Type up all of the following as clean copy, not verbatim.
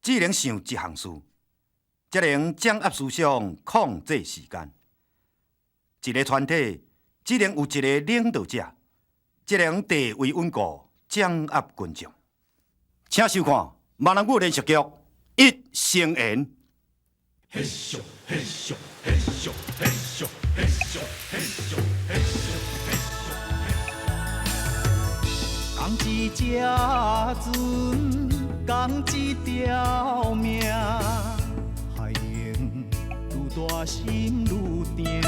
只能想一项事，才能掌握思想，控制时间。一个团体只能有一个领导者，才能地位稳固，掌握群众。请收看闽南语连续剧《一成言》。嘿咻嘿咻嘿咻嘿咻嘿咻嘿咻嘿咻嘿咻。讲一只船，讲一条命，海用愈大心愈定。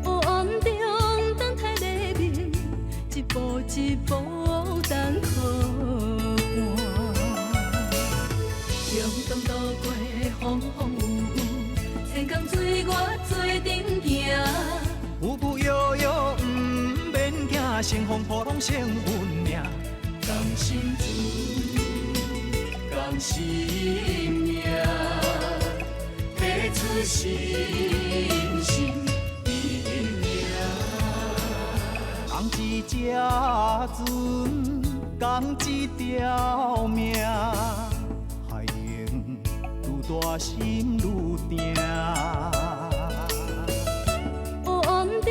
黑暗中等待黎明，一步一步等靠岸。向东渡过风风雨雨，千江水我做阵行。有不悠悠，不免惊，乘风破浪成运命。甘心做，甘心命，付出心心一命。讲一只船，讲一条命，海用愈大心愈定。黑暗中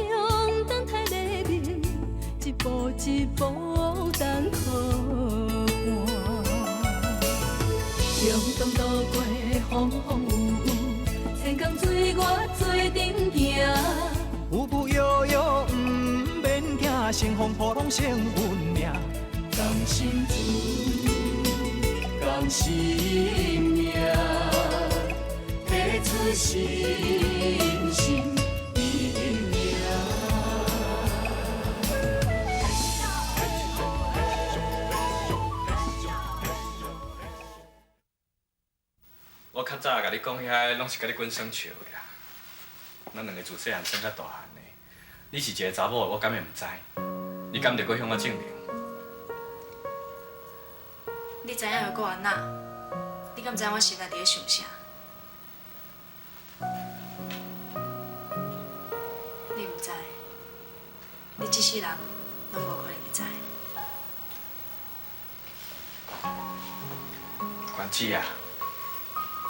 等待黎明，一步一步等靠岸。向东渡过风风雨雨，千江水我做阵行。有不悠悠，不免惊，乘风破浪成运命。甘心做，甘心命，付出心心一命。我较早甲你讲遐，拢是甲你滚耍笑的啦。咱两个自细汉生较大汉的，你是一个查某，我敢会毋知？你敢得搁向我证明？你知影又搁安那？你敢知影我心内伫咧想啥？你毋知，你这世人拢无可能会知。关子啊，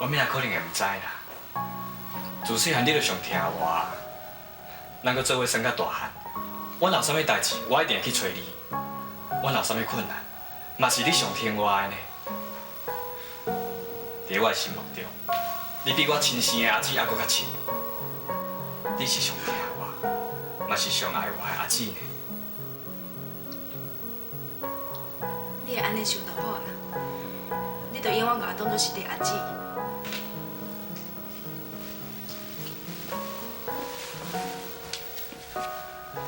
我明仔可能会毋知啦。自细汉你就上听我啊，咱搁做伙生到大汉，我若有啥物代志，我一定会去找你。我若有啥物困难，嘛是你上听我的呢。伫我的心目中，你比我亲生的阿姊还搁较亲。你是上疼我，嘛是上爱我的阿姊呢。你会安尼想就好啦，你就永远把我当作是你阿姊。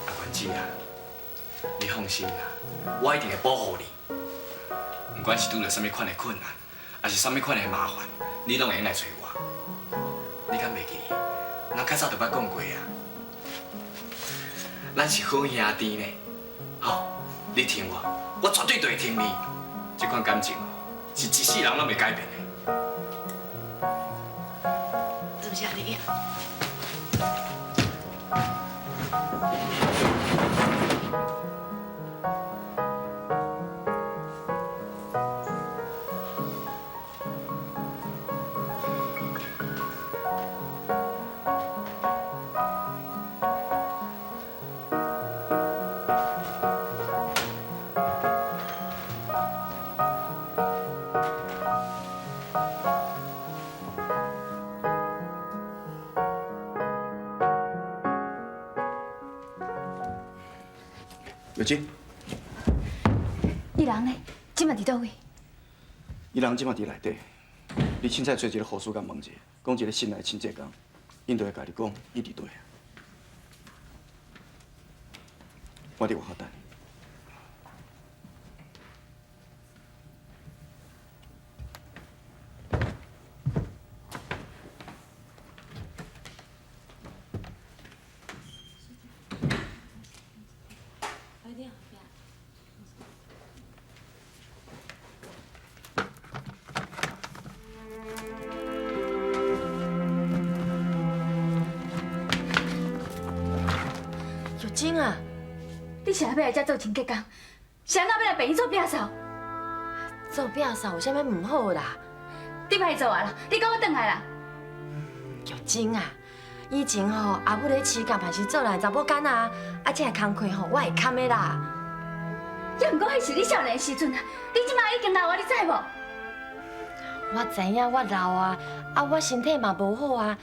阿关子啊，你放心啦，我一定会保护你。不管是拄着什么款的困难，还是什么款的麻烦，你拢会用来找我。你敢袂记？咱较早就捌讲过啊，咱是好兄弟呢。好，你听我，我绝对就会听你。这款感情哦，是一世人拢袂改变的。是不是安尼呀？有金，伊人呢？今嘛伫倒位？伊人即马伫内底。你凊彩找一个护士甲问者，讲一个新来亲戚讲，因就会甲你讲，伊伫倒。我伫外口等你。玉晶啊，你是要来遮做清洁工，是安怎要来陪伊做摒扫？做摒扫有啥物唔好啦？你莫做啊啦，你跟我转来啦。玉晶啊，以前吼阿母咧市甲嘛是做人查某干啊，这个工课吼我会堪的啦。也毋过迄是你少年时阵啊，你即马已经老啊，你知无？我知影我老啊，我身体嘛无好啊，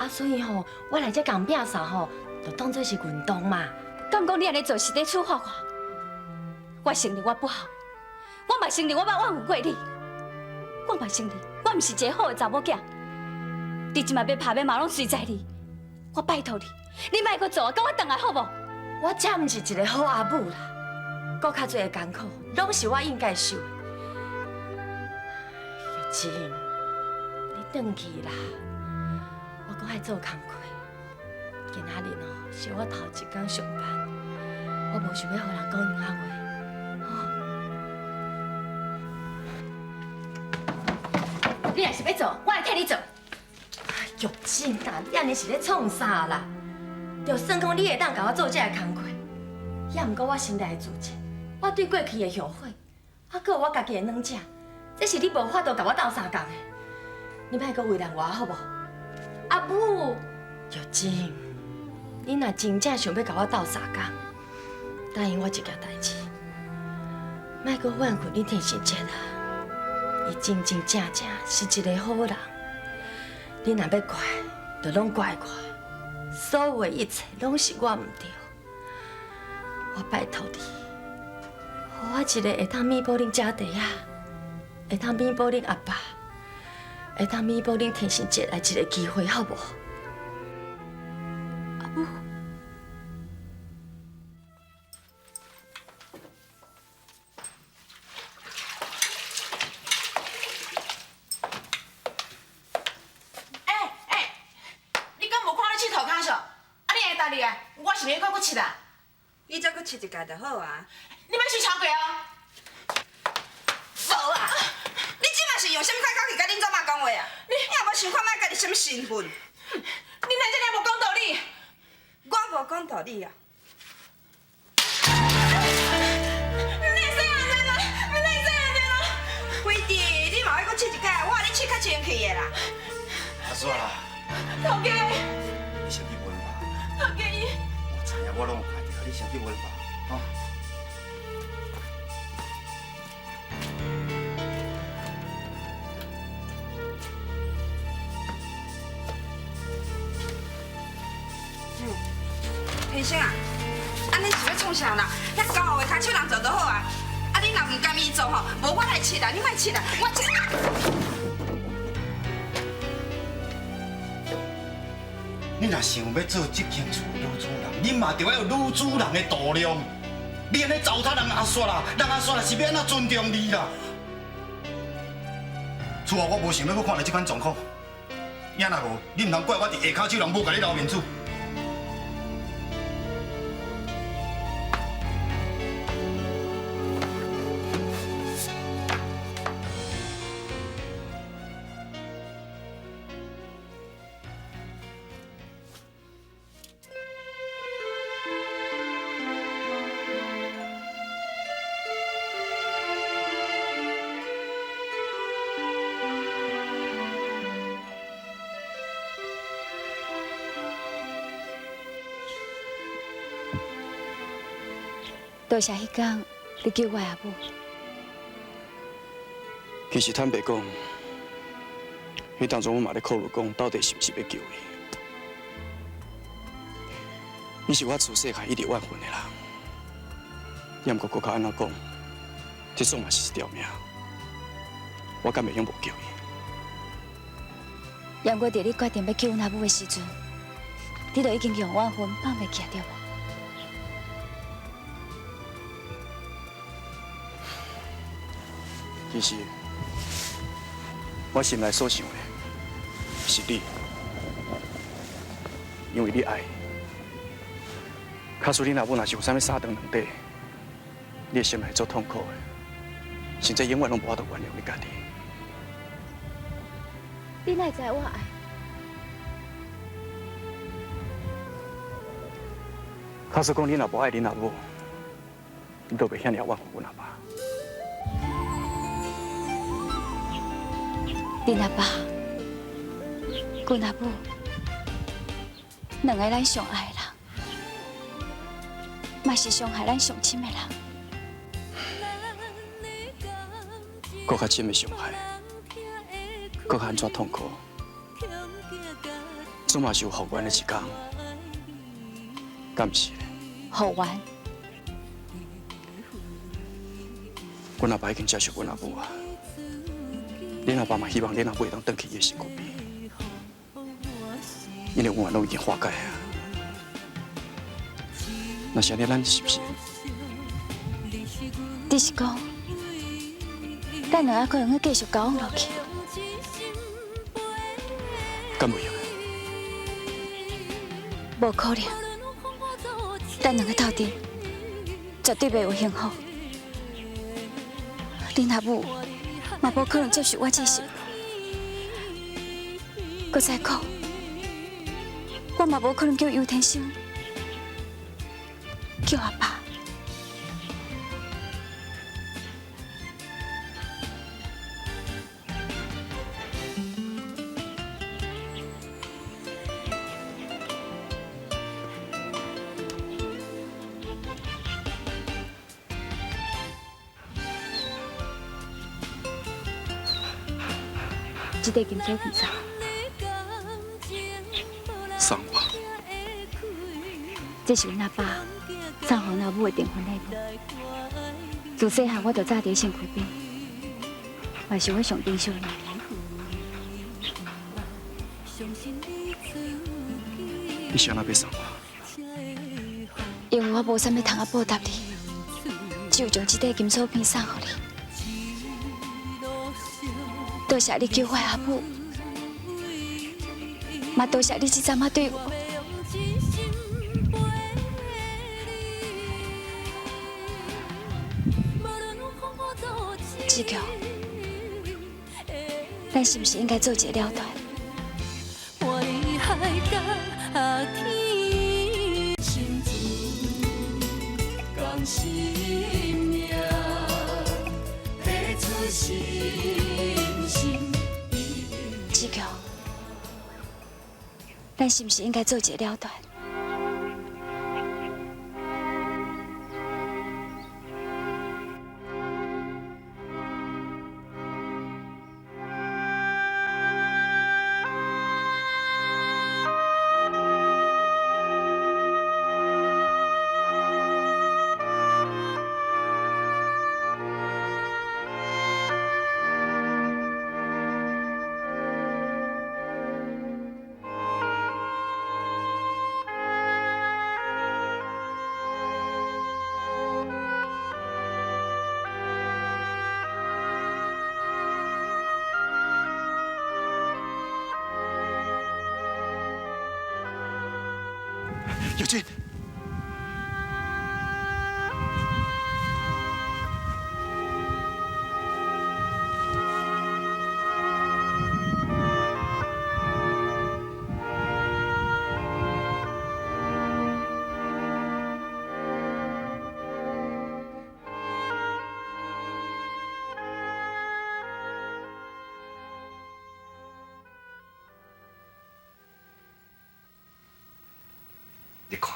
所以吼我来这工摒扫吼，就当做是运动嘛。敢讲你安尼做是在处罚我？我承认我不好，我嘛承认我捌枉负过你，我嘛承认我毋是一个好的查某囝。你即马要拍要骂拢随在你，我拜托你，你莫搁做啊，跟我转来好无？我才毋是一个好阿母啦，搁较侪的艰苦拢是我应该受的。玉晶，你转去啦，我搁爱做工课。今仔日哦是我头一天上班，我无想要互人讲闲话。你若是要做，我来替你做。玉晶啊，你安尼是咧创啥啦？就算讲你会当甲我做这个工课，也毋过我心内的自责，我对过去的后悔，还有我家己的软弱，这是你无法度甲我斗相共的。你莫阁为难我好无？阿母，玉晶，你若真正想要甲我斗相共，答应我一件代志，莫阁怨恨你田心杰啦。伊真真正正是一个好人，你若要怪，就拢怪我，所有的一切拢是我唔对。我拜托你，予我一个会当弥补恁家底啊，会当弥补恁阿爸，会当弥补恁天心节来一个机会，好无？阿母。我是要搁佚啊！你再搁佚一届就好啊！你莫去超过哦！无啊！你即马是用什么款口气甲恁祖妈讲话啊？你也无想看卖家己什么身份？你哪这样无讲道理？我无讲道理啊！你哪会安尼啦？你哪会安尼啦？辉弟，你嘛要搁佚一届，我话你佚较清气的啦。阿煞啦，头家，你先去问吧。头家伊，我知影我拢有看到，你先去问吧，吼。天生啊，安尼是要创啥啦？遐高傲的骹手人做就好啊！啊，你若唔甘意做吼，无我来佚啦，你莫佚啦，我佚。你若想要做这间厝女主人，你嘛着要有女主人的度量。你安尼糟蹋人阿煞啦，人阿煞啦是要安怎尊重你啦？厝后我无想要搁看到这款状况，也若无，你唔通怪我伫下骹手人无甲你留面子。多谢迄天你救我阿母。其实坦白讲，迄当中我嘛咧考虑讲，到底是不是要救你？你是我自细汉一直怨恨的人，也毋过搁较安怎讲，这总嘛是一条命，我敢袂用无救伊。也毋过伫你决定要救阮阿母的时阵，你就已经用怨恨放袂记对无？其实，我心内所想的是你，因为你爱。假使你若母若是有啥物三长两短，你的心内会足痛苦的，甚至永远拢无法度原谅你家己。你哪会知我爱？假使讲你若无爱你阿母，你都袂遐尔怨恨阮阿爸。恁阿爸、阮阿母，两个咱上爱的人，嘛是伤害咱上深的人。搁较深的伤害，搁较安怎痛苦，总嘛是有复原的一天，敢毋是？复原。阮阿爸已经接受阮阿母啊，恁阿爸嘛希望恁阿母会当转去伊的身躯边，因为阮拢已经化解啊。那是安尼，咱是不是？你是讲，咱两个可能要继续交往落去？敢袂用？无可能，咱两个斗阵，绝对袂有幸福。恁阿母嘛无可能接受我这心。搁再讲，我嘛无可能叫尤天生叫阿爸。这块金锁片送送我？这是阮阿爸送予阮阿母的订婚礼物。自细汉我就早伫身躯边，嘛是我上珍惜的人。你是安怎要送我？因为我无啥物通啊报答你，只有将这块金锁片送予你。多谢你救我的阿母，嘛多谢你这阵仔对我。志强，咱是不是应该做一个了断？志强，咱是不是应该做一个了断？有劲！你看，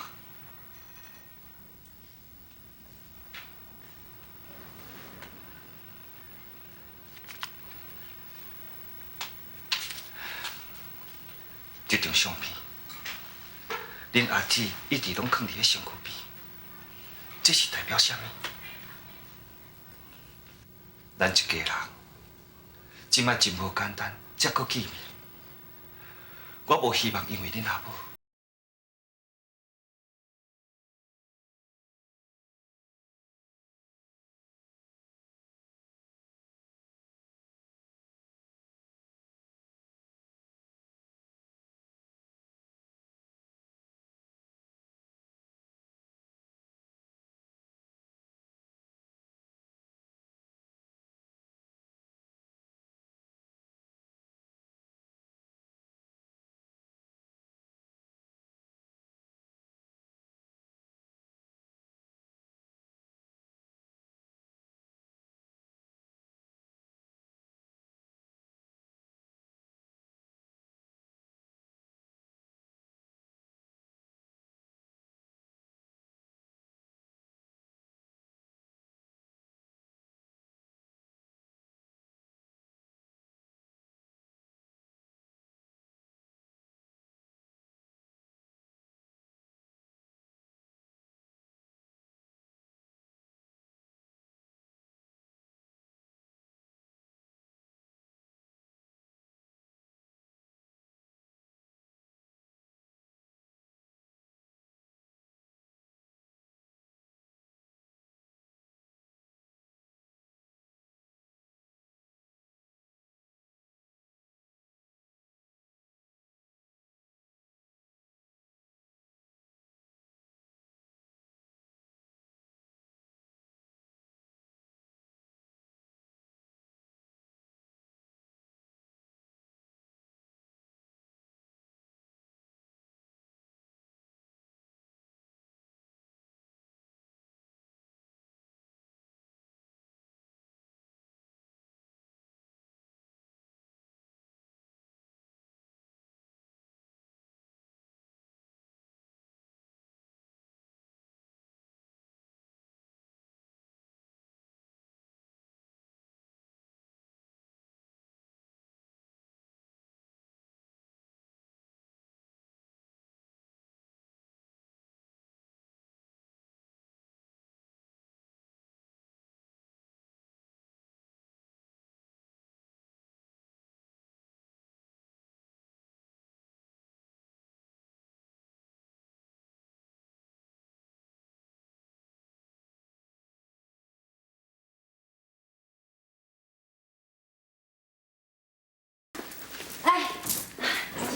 这张相片，恁阿姊一直拢放伫咧身躯边，这是代表啥物？咱一家人，即摆真无简单，才搁见面。我无希望因为恁阿母。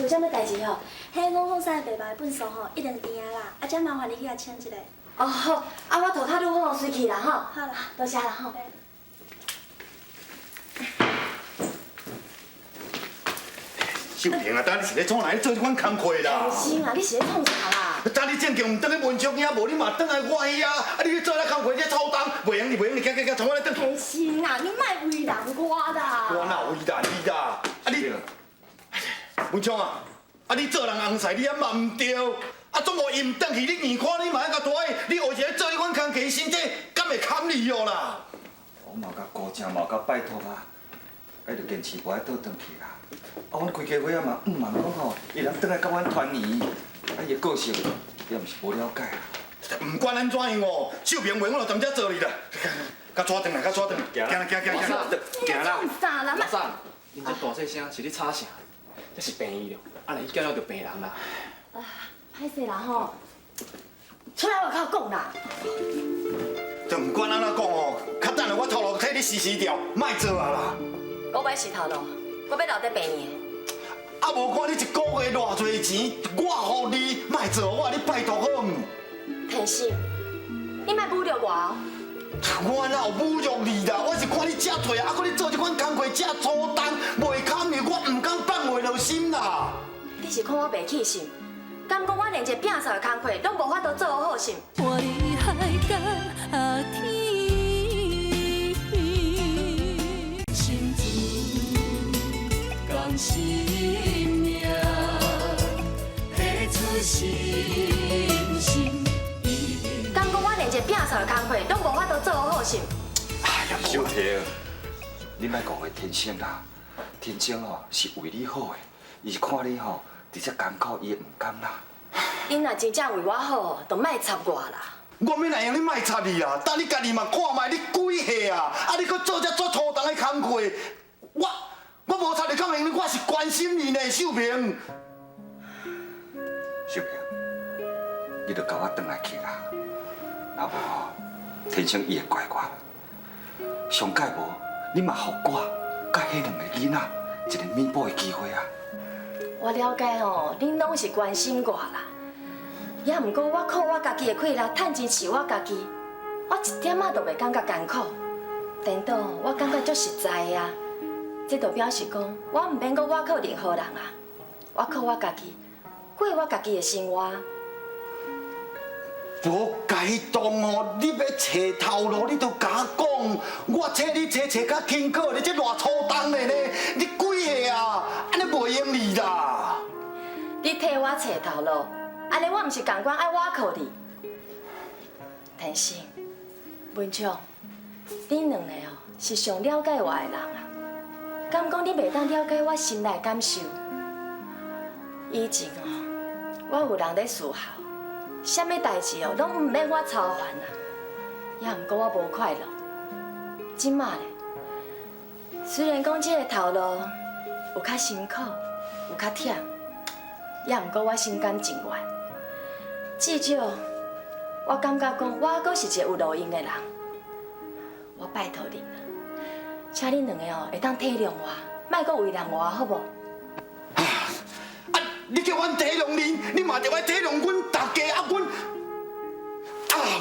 是有啥物代志吼？迄我放晒白白本书吼，一定订啦。啊，这麻烦你去甲签一个。哦好，啊我涂骹愈好，随去啦吼。好啦，多谢啦吼。秀萍啊，当你是咧创哪咧做这款工课啦？是啊，你是咧创啥啦？当你正经唔当咧文章遐，无你嘛当来我遐啊！啊，你去做那工课，这操蛋，袂用你，行，从我来等。天心啊，你莫为难我啦！我哪有为难你啦？啊你，文昌啊，啊你做人红菜，你也嘛唔对，啊总无伊唔转去，你眼看你嘛迄个大个，你学一个做迄款工课，身体敢会堪你哦啦？我嘛甲高正，嘛甲拜托啊，爱着坚持无爱倒转去啦。啊，阮开家伙仔嘛，讲吼，伊人转来甲阮团圆，啊，伊个性也毋是无了解啊。唔管安怎样哦，秀萍话我就踮遮做你啦。甲抓转来，行啦。啥啦？老三，恁这大细声是咧吵啥？这是病医了，啊，来伊叫了着病人啦。歹势啦吼，出来外口讲啦。就唔管安怎讲哦，较等下我头路替你试掉，莫做啊啦。我要是头路，我要留在病院。啊，无看你一个月偌济钱，我予你，莫做我，你拜托好唔？天心，你莫侮辱我哦。我哪有侮辱你啦？我是看你遮退啊，还佫你做这款工课遮粗重，袂堪你，我唔敢放袂落心啦。你是看我袂起心，敢讲我连一个摒扫的工课拢无法度做好心？我厉害到阿天，心自甘心命，付出心。敢讲我连一个摒扫的工课拢无法度做好心？哎呀，小婷，你莫误会天星啦，天星吼是为你好的，伊是看你吼伫遮艰苦，伊会唔甘啦。你若真正为我好，就莫插我啦。我免来用你莫插你啦，等你家己嘛看卖你几岁啊？啊，你佫做遮粗重的工课，我无插你讲明，我是关心你呢，秀萍。小平，你着甲我转来去啦，若无吼，天星伊会怪我。上届无，你嘛互我甲迄两个囡仔一个弥补的机会啊。我了解哦，恁拢是关心我啦。也毋过我靠我家己的气力趁钱饲我家己，我一点仔都袂感觉艰苦。颠倒，我感觉足实在的啊。这就表示讲，我毋免讲我靠任何人啊，我靠我家己，过我家己的生活。无该动哦！你要找头路，你就甲我讲，我替你找较轻巧，你这偌粗重的呢？你几岁啊？安尼袂用你啦！你替我找头路，安尼我毋是共款爱我靠你。天心、文昌，恁两个哦是上了解我的人啊。敢讲你袂当了解我心内感受？以前哦，我有人咧伺候。啥物代志哦，拢毋免我操烦啊！也毋过我无快乐。即马咧，虽然讲这个头路有较辛苦，有较忝，也毋过我心甘情愿。至少我感觉讲，我阁是一个有路用的人。我拜托恁啊，请恁两个哦会当体谅我，莫阁为难我，好无？你叫阮体谅你，你嘛着爱体谅阮大家啊！阮啊，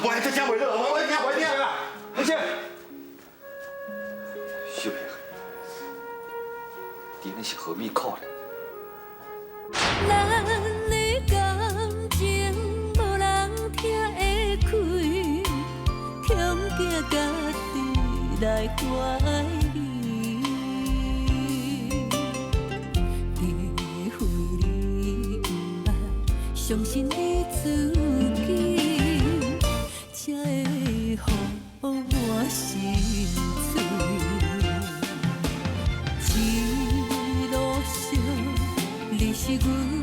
我还真听袂落，我听啊！而且，小平，你那是何必苦呢？咱的感情无人听会开，恐惊家己来怀疑。相信你自己，才会予我心碎。一路上，你是阮。